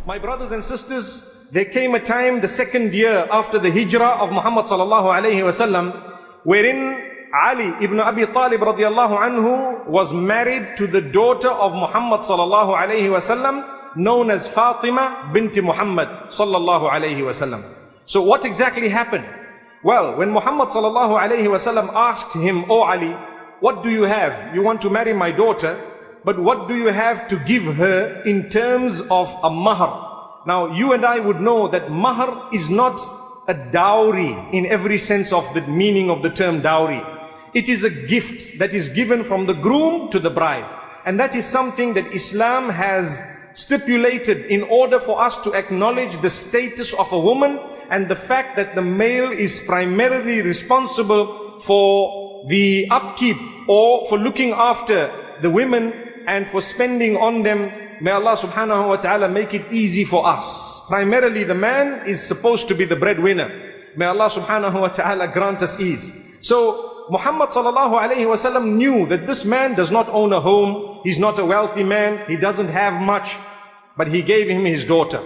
My brothers and sisters, there came a time, the second year after the hijrah of Muhammad sallallahu alayhi wasallam, wherein Ali ibn Abi Talib radiallahu anhu was married to the daughter of Muhammad sallallahu alayhi wasallam, known as Fatima binti Muhammad sallallahu alayhi wasallam. So what exactly happened? Well, when Muhammad sallallahu alayhi wasallam asked him, "Oh Ali, what do you have? You want to marry my daughter, but what do you have to give her in terms of a mahar?" Now you and I would know that mahar is not a dowry in every sense of the meaning of the term dowry. It is a gift that is given from the groom to the bride. And that is something that Islam has stipulated in order for us to acknowledge the status of a woman and the fact that the male is primarily responsible for the upkeep or for looking after the women and for spending on them. May Allah subhanahu wa ta'ala make it easy for us. Primarily the man is supposed to be the breadwinner. May Allah subhanahu wa ta'ala grant us ease. So Muhammad sallallahu alayhi wa sallam knew that this man does not own a home, he's not a wealthy man, he doesn't have much, but he gave him his daughter.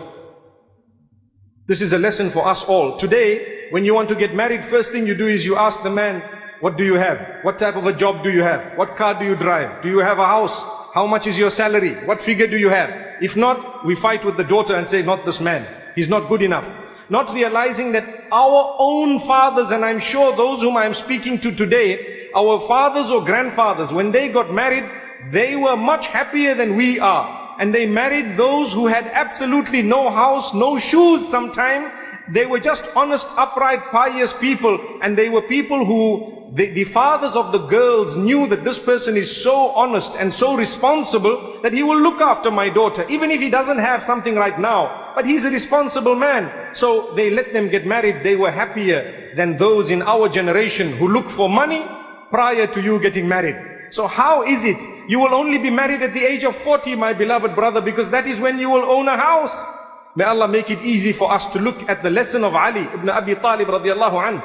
This is a lesson for us all. Today, when you want to get married, first thing you do is you ask the man, "What do you have? What type of a job do you have? What car do you drive? Do you have a house? How much is your salary? What figure do you have?" If not, we fight with the daughter and say, "Not this man. He's not good enough." Not realizing that our own fathers, and I'm sure those whom I'm speaking to today, our fathers or grandfathers, when they got married, they were much happier than we are. And they married those who had absolutely no house, no shoes sometime. They were just honest, upright, pious people. And they were people who, the fathers of the girls knew that this person is so honest and so responsible that he will look after my daughter, even if he doesn't have something right now. But he's a responsible man. So they let them get married. They were happier than those in our generation who look for money prior to you getting married. So how is it? You will only be married at the age of 40, my beloved brother, because that is when you will own a house. May Allah make it easy for us to look at the lesson of Ali ibn Abi Talib radiallahu anhu.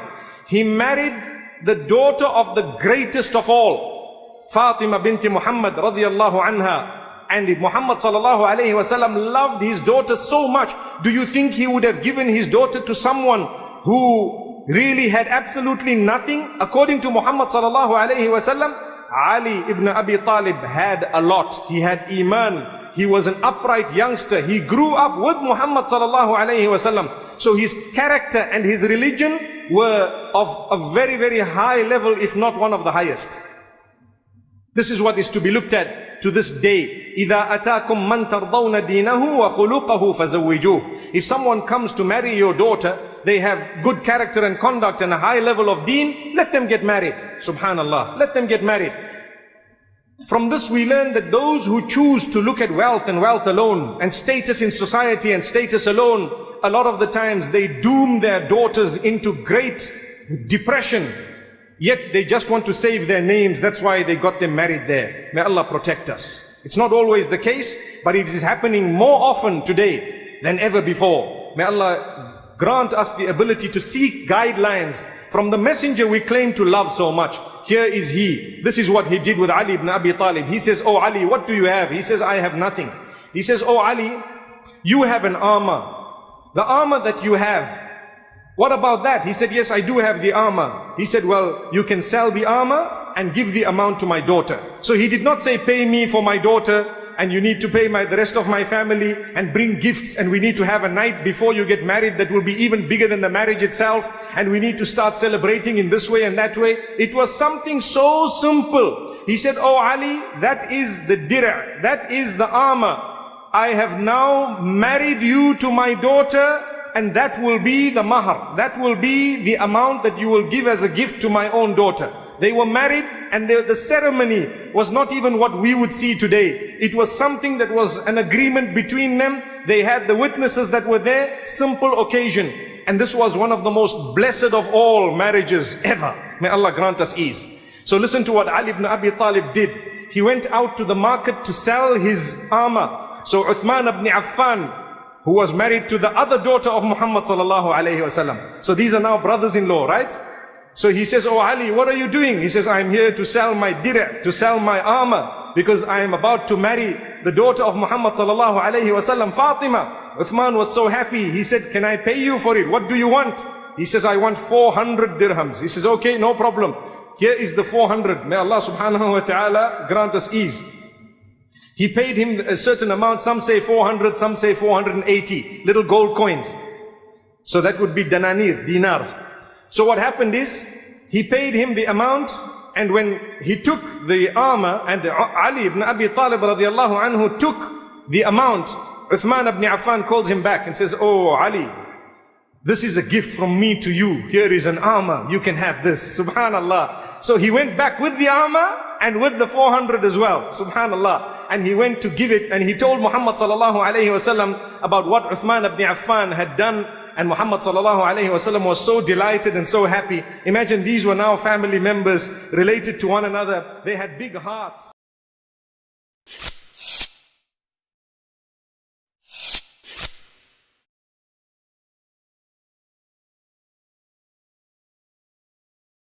He married the daughter of the greatest of all, Fatima binti Muhammad radiallahu anha. And Muhammad sallallahu alayhi wasallam loved his daughter so much. Do you think he would have given his daughter to someone who really had absolutely nothing? According to Muhammad sallallahu alayhi wasallam, Ali ibn Abi Talib had a lot. He had iman. He was an upright youngster. He grew up with Muhammad sallallahu alayhi wasallam. So his character and his religion were of a very, very high level, if not one of the highest. This is what is to be looked at to this day. إِذَا أَتَاكُمْ مَنْ تَرْضَوْنَ دِينَهُ وَخُلُقَهُ فَزَوِّجُوهُ. If someone comes to marry your daughter, they have good character and conduct and a high level of deen, let them get married. Subhanallah. Let them get married. From this we learn that those who choose to look at wealth and wealth alone and status in society and status alone, a lot of the times they doom their daughters into great depression. Yet they just want to save their names. That's why they got them married there. May Allah protect us. It's not always the case, but it is happening more often today than ever before. May Allah grant us the ability to seek guidelines from the messenger we claim to love so much. Here is he. This is what he did with Ali ibn Abi Talib. He says, "Oh Ali, what do you have?" He says, "I have nothing." He says, "Oh Ali, you have an armor. The armor that you have, what about that?" He said, "Yes, I do have the armor." He said, "Well, you can sell the armor and give the amount to my daughter." So he did not say, "Pay me for my daughter, and you need to pay the rest of my family and bring gifts, and we need to have a night before you get married that will be even bigger than the marriage itself, and we need to start celebrating in this way and that way." It was something so simple. He said, "Oh Ali, that is the dir', that is the armor. I have now married you to my daughter, and that will be the mahar. That will be the amount that you will give as a gift to my own daughter." They were married, and the ceremony was not even what we would see today. It was something that was an agreement between them. They had the witnesses that were there, simple occasion. And this was one of the most blessed of all marriages ever. May Allah grant us ease. So listen to what Ali ibn Abi Talib did. He went out to the market to sell his armor. So Uthman ibn Afan, who was married to the other daughter of Muhammad sallallahu alayhi wasallam. So these are now brothers-in-law, right? So he says, "Oh Ali, what are you doing?" He says, "I'm here to sell my dir', to sell my armor, because I am about to marry the daughter of Muhammad sallallahu alayhi wasallam, Fatima." Uthman was so happy. He said, can I pay you for it? What do you want? He says, I want 400 dirhams. He says, okay, no problem. Here is the 400. May Allah subhanahu wa ta'ala grant us ease. He paid him a certain amount. Some say 400, some say 480. Little gold coins. So that would be dananir, dinars. So what happened is, he paid him the amount, and when he took the armor, and Ali ibn Abi Talib radiallahu anhu took the amount, Uthman ibn Affan calls him back and says, oh Ali, this is a gift from me to you. Here is an armor. You can have this. Subhanallah. So he went back with the armor and with the 400 as well. Subhanallah. And he went to give it, and he told Muhammad sallallahu alayhi wasallam about what Uthman ibn Affan had done. And Muhammad sallallahu alayhi wasallam was so delighted and so happy. Imagine, these were now family members related to one another. They had big hearts.